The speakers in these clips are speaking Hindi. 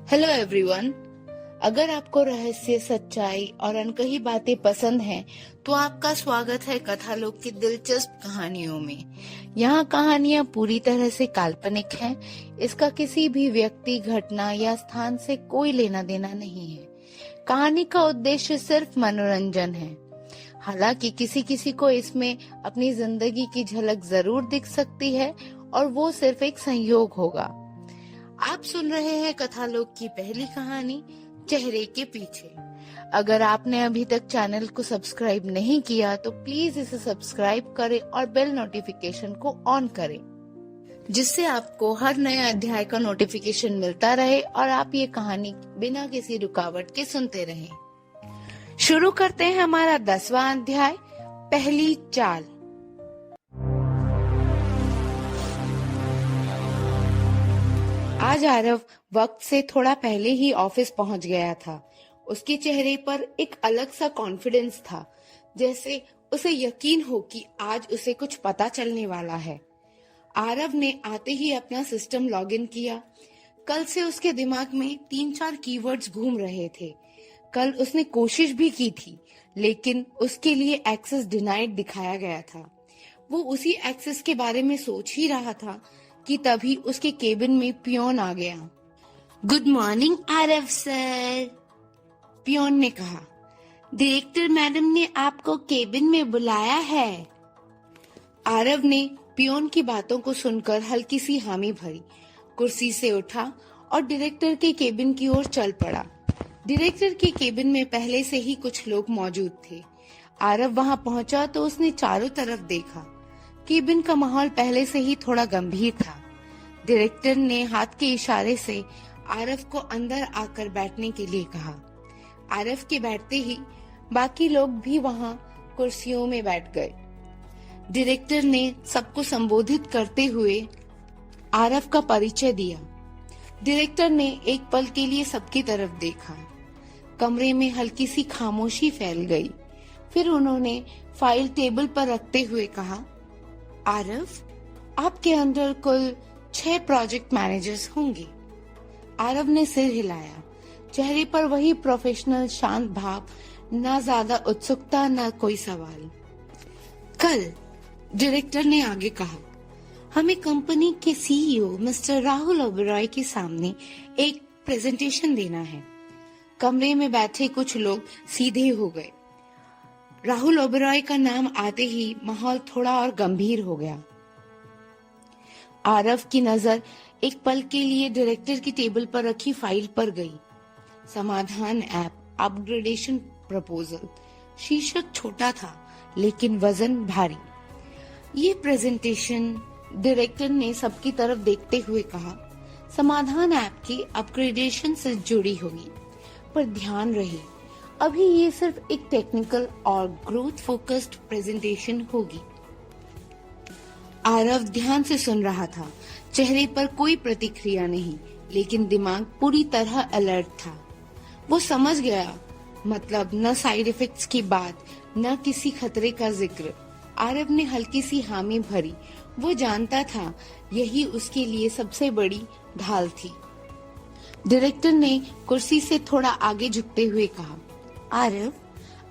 Hello everyone. अगर आपको रहस्य, सच्चाई और अनकही बातें पसंद हैं, तो आपका स्वागत है कथालोक की दिलचस्प कहानियों में। यहाँ कहानियाँ पूरी तरह से काल्पनिक हैं। इसका किसी भी व्यक्ति, घटना या स्थान से कोई लेना देना नहीं है। कहानी का उद्देश्य सिर्फ मनोरंजन है। हालांकि किसी किसी को इसमें अपनी जिंदगी की झलक जरूर दिख सकती है, और वो सिर्फ एक संयोग होगा। आप सुन रहे हैं कथालोक की पहली कहानी, चेहरे के पीछे। अगर आपने अभी तक चैनल को सब्सक्राइब नहीं किया तो प्लीज इसे सब्सक्राइब करें और बेल नोटिफिकेशन को ऑन करें, जिससे आपको हर नए अध्याय का नोटिफिकेशन मिलता रहे और आप ये कहानी बिना किसी रुकावट के सुनते रहें। शुरू करते हैं हमारा 10वां अध्याय, पहली चाल। आज आरव वक्त से थोड़ा पहले ही ऑफिस पहुंच गया था। उसके चेहरे पर एक अलग सा कॉन्फिडेंस था, जैसे उसे यकीन हो कि आज उसे कुछ पता चलने वाला है। आरव ने आते ही अपना सिस्टम लॉगिन किया। कल से उसके दिमाग में 3-4 कीवर्ड्स घूम रहे थे। कल उसने कोशिश भी की थी, लेकिन उसके लिए एक्सेस डिनाइड दिखाया गया था। वो उसी एक्सेस के बारे में सोच ही रहा था कि तभी उसके केबिन में पियोन आ गया। Good morning Aarav sir, peon ने कहा। डायरेक्टर मैडम ने आपको केबिन में बुलाया है। आरव ने पियोन की बातों को सुनकर हल्की सी हामी भरी, कुर्सी से उठा और डायरेक्टर के केबिन की ओर चल पड़ा। डायरेक्टर के केबिन में पहले से ही कुछ लोग मौजूद थे। आरव वहां पहुंचा तो उसने चारों तरफ देखा। केबिन का माहौल पहले से ही थोड़ा गंभीर था। डायरेक्टर ने हाथ के इशारे से आरव को अंदर आकर बैठने के लिए कहा। आरव के बैठते ही बाकी लोग भी वहां कुर्सियों में बैठ गए। डायरेक्टर ने सबको संबोधित करते हुए आरव का परिचय दिया। डायरेक्टर ने एक पल के लिए सबकी तरफ देखा। कमरे में हल्की सी खामोशी फैल गई। फिर उन्होंने फाइल टेबल पर रखते हुए कहा, आरव, आपके अंदर कुल 6 प्रोजेक्ट मैनेजर्स होंगे। आरव ने सिर हिलाया। चेहरे पर वही प्रोफेशनल शांत भाव, ना ज्यादा उत्सुकता, ना कोई सवाल। कल डायरेक्टर ने आगे कहा, हमें कंपनी के सीईओ मिस्टर राहुल ओबेरॉय के सामने एक प्रेजेंटेशन देना है। कमरे में बैठे कुछ लोग सीधे हो गए। राहुल ओबेरॉय का नाम आते ही माहौल थोड़ा और गंभीर हो गया। आरव की नजर एक पल के लिए डायरेक्टर की टेबल पर रखी फाइल पर गई। समाधान ऐप अपग्रेडेशन प्रपोजल। शीर्षक छोटा था, लेकिन वजन भारी। ये प्रेजेंटेशन, डायरेक्टर ने सबकी तरफ देखते हुए कहा, समाधान ऐप की अपग्रेडेशन से जुड़ी होगी। पर ध्यान रहे, अभी ये सिर्फ एक टेक्निकल और ग्रोथ फोकस्ड प्रेजेंटेशन होगी। आरव ध्यान से सुन रहा था। चेहरे पर कोई प्रतिक्रिया नहीं, लेकिन दिमाग पूरी तरह अलर्ट था। वो समझ गया, मतलब न साइड इफेक्ट्स की बात, न किसी खतरे का जिक्र। आरव ने हल्की सी हामी भरी। वो जानता था यही उसके लिए सबसे बड़ी ढाल थी। डायरेक्टर ने कुर्सी से थोड़ा आगे झुकते हुए कहा, आरव,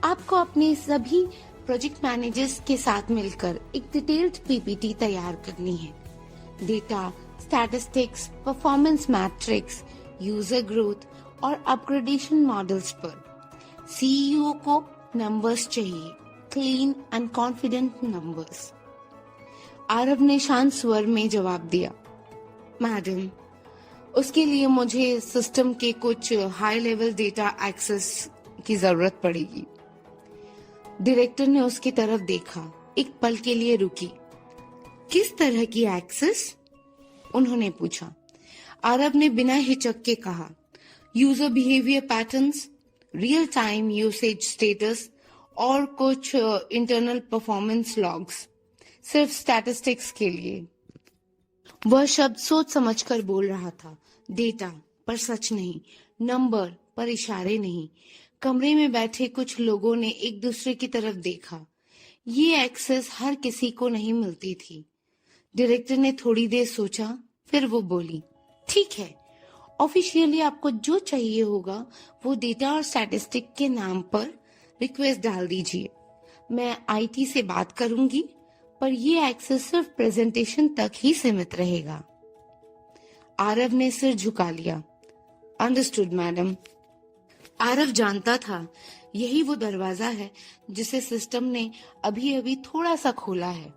आपको अपने सभी प्रोजेक्ट मैनेजर्स के साथ मिलकर एक डिटेल्ड पीपीटी तैयार करनी है। Data, statistics, performance matrix, user growth और अपग्रेडेशन मॉडल्स पर। सीईओ को नंबर्स चाहिए, clean and confident numbers. Aarav ने शांत स्वर में जवाब दिया, मैडम, उसके लिए मुझे सिस्टम के कुछ हाई लेवल डेटा एक्सेस की जरूरत पड़ेगी। डायरेक्टर ने उसकी तरफ देखा, एक पल के लिए रुकी। किस तरह की एक्सेस? उन्होंने पूछा। आरव ने बिना हिचक के कहा, user behaviour patterns, real time usage status और कुछ इंटरनल परफॉर्मेंस लॉग्स, सिर्फ स्टैटिस्टिक्स के लिए। वह शब्द सोच समझकर बोल रहा था। डेटा पर सच नहीं, नंबर पर इशारे नहीं। कमरे में बैठे कुछ लोगों ने एक दूसरे की तरफ देखा। ये एक्सेस हर किसी को नहीं मिलती थी। डायरेक्टर ने थोड़ी देर सोचा, फिर वो बोली, ठीक है, ऑफिशियली आपको जो चाहिए होगा वो डेटा और स्टैटिस्टिक के नाम पर रिक्वेस्ट डाल दीजिए। मैं आईटी से बात करूंगी, पर ये एक्सेस सिर्फ प्रेजेंटेशन तक ही सीमित रहेगा। आरव ने सिर झुका लिया। Understood madam. आरव जानता था यही वो दरवाजा है जिसे सिस्टम ने अभी अभी थोड़ा सा खोला है।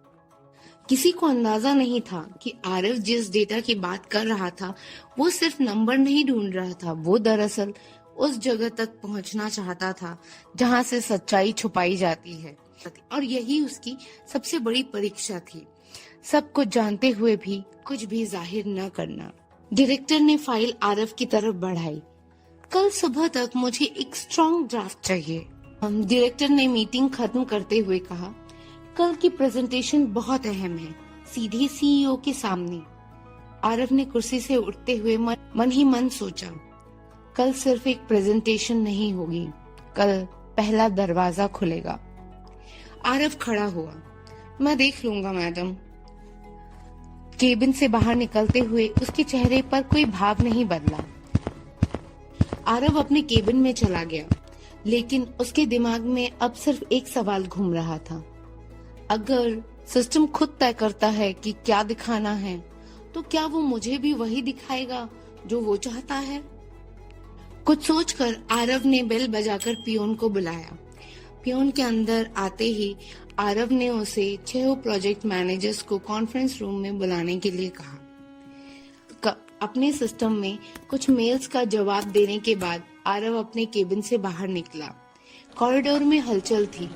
किसी को अंदाजा नहीं था कि आरव जिस डेटा की बात कर रहा था वो सिर्फ नंबर नहीं ढूंढ रहा था, वो दरअसल उस जगह तक पहुंचना चाहता था जहां से सच्चाई छुपाई जाती है, और यही उसकी सबसे बड़ी परीक्षा थी। सब कुछ जानते हुए भी कुछ भी जाहिर न करना। डायरेक्टर ने फाइल आरव की तरफ बढ़ाई। कल सुबह तक मुझे एक स्ट्रॉन्ग ड्राफ्ट चाहिए। डायरेक्टर ने मीटिंग खत्म करते हुए कहा, कल की प्रेजेंटेशन बहुत अहम है, सीधे सीईओ के सामने। आरव ने कुर्सी से उठते हुए मन ही मन सोचा, कल सिर्फ एक प्रेजेंटेशन नहीं होगी, कल पहला दरवाजा खुलेगा। आरव खड़ा हुआ। मैं देख लूंगा मैडम। केबिन से बाहर निकलते हुए उसके चेहरे पर कोई भाव नहीं बदला। आरव अपने केबिन में चला गया, लेकिन उसके दिमाग में अब सिर्फ एक सवाल घूम रहा था। अगर सिस्टम खुद तय करता है कि क्या दिखाना है, तो क्या वो मुझे भी वही दिखाएगा जो वो चाहता है? कुछ सोचकर आरव ने बेल बजाकर पियोन को बुलाया। पियोन के अंदर आते ही आरव ने उसे 6 प्रोजेक्ट मैनेजर्स को कॉन्फ्रेंस रूम में बुलाने के लिए कहा। अपने सिस्टम में कुछ मेल्स का जवाब देने के बाद आरव अपने केबिन से बाहर निकला। कॉरिडोर में हलचल थी,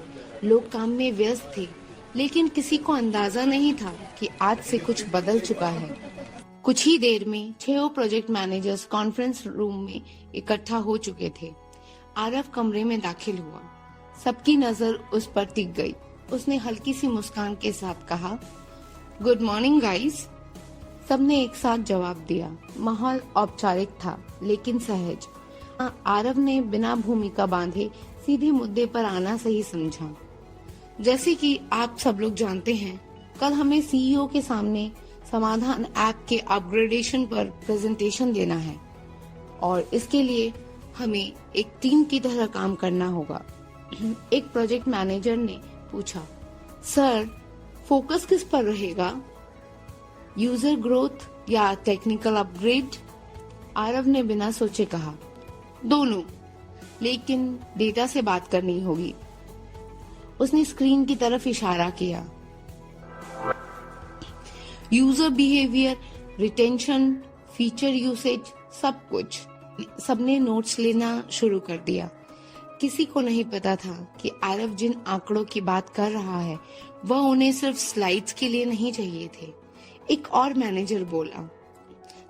लोग काम में व्यस्त थे, लेकिन किसी को अंदाजा नहीं था कि आज से कुछ बदल चुका है। कुछ ही देर में 6 प्रोजेक्ट मैनेजर्स कॉन्फ्रेंस रूम में इकट्ठा हो चुके थे। आरव कमरे में दाखिल हुआ। सबकी नजर उस पर टिक गई। उसने हल्की सी मुस्कान के साथ कहा, गुड मॉर्निंग गाइस। सबने एक साथ जवाब दिया। माहौल औपचारिक था, लेकिन सहज। आरव ने बिना भूमिका बांधे सीधे मुद्दे पर आना सही समझा। जैसे कि आप सब लोग जानते हैं, कल हमें सीईओ के सामने समाधान ऐप के अपग्रेडेशन पर प्रेजेंटेशन देना है, और इसके लिए हमें एक टीम की तरह काम करना होगा। एक प्रोजेक्ट मैनेजर ने पूछा, सर फोकस किस पर रहेगा, यूजर ग्रोथ या टेक्निकल अपग्रेड? आरव ने बिना सोचे कहा, दोनों, लेकिन डेटा से बात करनी होगी। उसने स्क्रीन की तरफ इशारा किया। User behaviour, retention, feature usage, सब कुछ। सबने नोट्स लेना शुरू कर दिया। किसी को नहीं पता था कि आरव जिन आंकड़ों की बात कर रहा है वह उन्हें सिर्फ स्लाइड्स के लिए नहीं चाहिए थे। एक और मैनेजर बोला,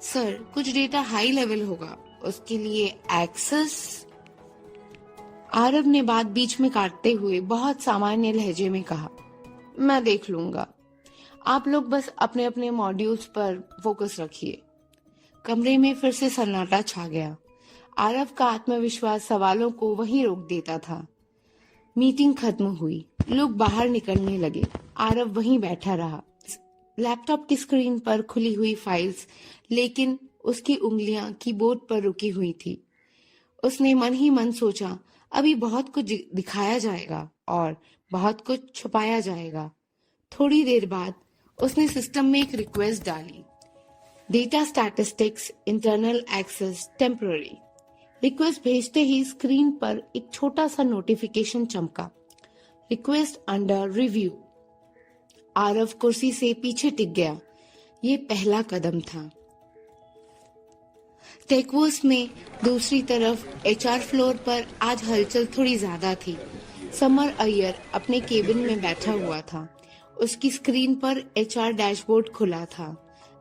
सर कुछ डेटा हाई लेवल होगा, उसके लिए एक्सेस। आरव ने बात बीच में काटते हुए बहुत सामान्य लहजे में कहा, मैं देख लूंगा, आप लोग बस अपने अपने मॉड्यूल्स पर फोकस रखिए। कमरे में फिर से सन्नाटा छा गया। आरव का आत्मविश्वास सवालों को वहीं रोक देता था। मीटिंग खत्म हुई, लोग बाहर निकलने लगे। आरव वहीं बैठा रहा, लैपटॉप की स्क्रीन पर खुली हुई फाइल्स, लेकिन उसकी उंगलियां कीबोर्ड पर रुकी हुई थी। उसने मन ही मन सोचा, अभी बहुत कुछ दिखाया जाएगा और बहुत कुछ छुपाया जाएगा। थोड़ी देर बाद उसने सिस्टम में एक रिक्वेस्ट डाली, data statistics internal access temporary. Request भेजते ही स्क्रीन पर एक छोटा सा नोटिफिकेशन चमका, रिक्वेस्ट अंडर रिव्यू। आरव कुर्सी से पीछे टिक गया। ये पहला कदम था। टेकवर्स में दूसरी तरफ एचआर फ्लोर पर आज हलचल थोड़ी ज्यादा थी। समर अय्यर अपने केबिन में बैठा हुआ था। उसकी स्क्रीन पर एचआर डैशबोर्ड खुला था।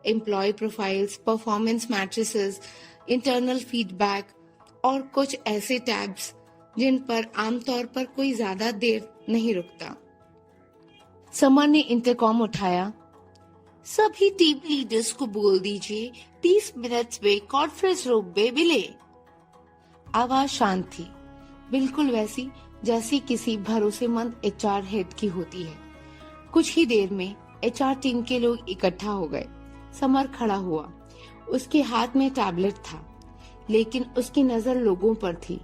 Employee profiles, performance matrices, internal feedback और कुछ ऐसे टैब्स जिन पर आमतौर पर कोई ज्यादा देर नहीं रुकता। समर ने इंटरकॉम उठाया, सभी टीम लीडर्स को बोल दीजिए 30 मिनट में कॉन्फ्रेंस रूम में मिले। आवाज शांत थी, बिल्कुल वैसी जैसी किसी भरोसेमंद एचआर हेड की होती है। कुछ ही देर में एचआर टीम के लोग इकट्ठा हो गए। समर खड़ा हुआ, उसके हाथ में टैबलेट था। लेकिन उसकी नजर लोगों पर थी।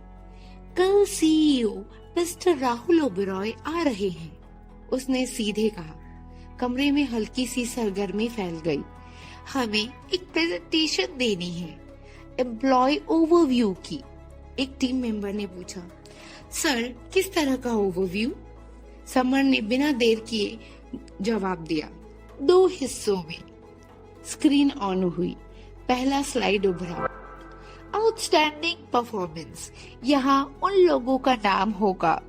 कल सीईओ मिस्टर राहुल ओबेरॉय आ रहे हैं, उसने सीधे कहा। कमरे में हल्की सी सरगर्मी फैल गई। हमें एक प्रेजेंटेशन देनी है, एम्प्लॉय ओवरव्यू की, एक टीम मेंबर ने पूछा। सर, किस तरह का ओवरव्यू? समर ने बिना देर किए जवाब दिया। 2 हिस्सों में। स्क्रीन ऑन हुई। पहला स्लाइड उभरा। आउटस्टैंडिंग परफॉर्मेंस, यहाँ उन लोगों का नाम होगा,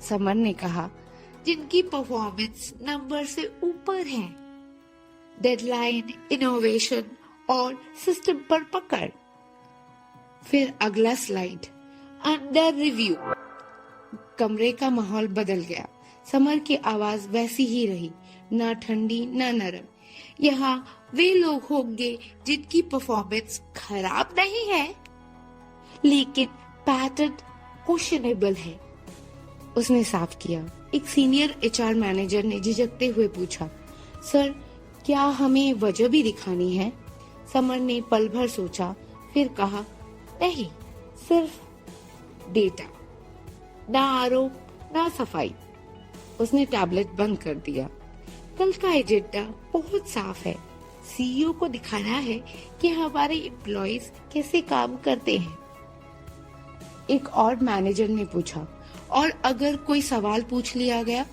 समर ने कहा, जिनकी परफॉर्मेंस नंबर से ऊपर है। डेडलाइन, इनोवेशन और सिस्टम पर पकड़। फिर अगला स्लाइड, अंडर रिव्यू। कमरे का माहौल बदल गया। समर की आवाज वैसी ही रही, ना ठंडी ना नरम। यहाँ वे लोग होंगे जिनकी परफॉर्मेंस खराब नहीं है, लेकिन पैटर्न क्वेश्चनेबल है, उसने साफ किया। एक सीनियर एचआर मैनेजर ने झिझकते हुए पूछा, सर, क्या हमें वजह भी दिखानी है? समर ने पल भर सोचा, फिर कहा, नहीं, सिर्फ डेटा, ना आरोप ना सफाई। उसने टैबलेट बंद कर दिया। कल का एजेंडा बहुत साफ है। सीईओ को दिखाना है कि हमारे एम्प्लॉइज कैसे काम करते हैं। एक और मैनेजर ने पूछा, और अगर कोई सवाल पूछ लिया गया?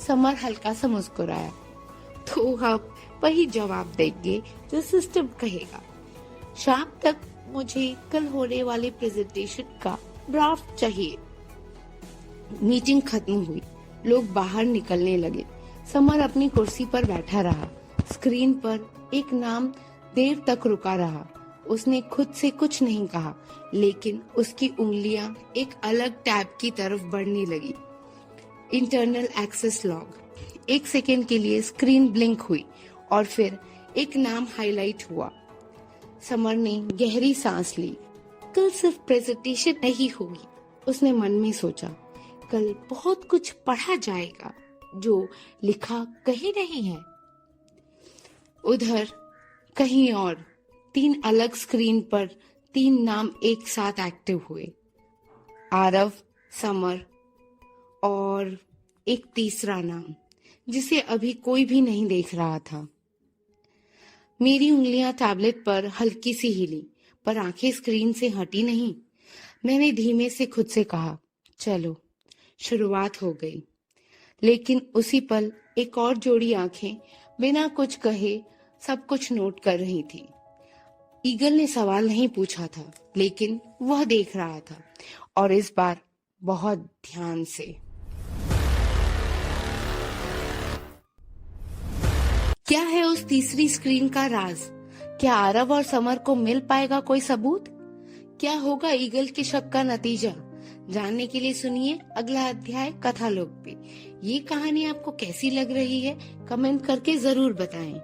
समर हल्का सा मुस्कुराया, तो हम वही जवाब देंगे जो सिस्टम कहेगा। शाम तक मुझे कल होने वाले प्रेजेंटेशन का ड्राफ्ट चाहिए। मीटिंग खत्म हुई। लोग बाहर निकलने लगे। समर अपनी कुर्सी पर बैठा रहा। स्क्रीन पर एक नाम देर तक रुका रहा। उसने खुद से कुछ नहीं कहा, लेकिन उसकी उंगलियां एक अलग टैब की तरफ बढ़ने लगी। Internal access log. 1 सेकेंड के लिए स्क्रीन ब्लिंक हुई और फिर एक नाम हाईलाइट हुआ। समर ने गहरी सांस ली। कल सिर्फ प्रेजेंटेशन नहीं होगी, उसने मन में सोचा। कल बहुत कुछ पढ़ा जाएगा जो लिखा कहीं नहीं है। उधर कहीं और 3 अलग स्क्रीन पर 3 नाम एक साथ एक्टिव हुए। आरव, समर और एक तीसरा नाम जिसे अभी कोई भी नहीं देख रहा था। मेरी उंगलियां टैबलेट पर हल्की सी हिली, पर आंखें स्क्रीन से हटी नहीं। मैंने धीमे से खुद से कहा, चलो शुरुआत हो गई। लेकिन उसी पल एक और जोड़ी आंखें बिना कुछ कहे सब कुछ नोट कर रही थी। ईगल ने सवाल नहीं पूछा था, लेकिन वह देख रहा था, और इस बार बहुत ध्यान से। क्या है उस तीसरी स्क्रीन का राज? क्या आरव और समर को मिल पाएगा कोई सबूत? क्या होगा ईगल के शक का नतीजा? जानने के लिए सुनिए अगला अध्याय कथालोक पे। ये कहानी आपको कैसी लग रही है, कमेंट करके जरूर बताएं।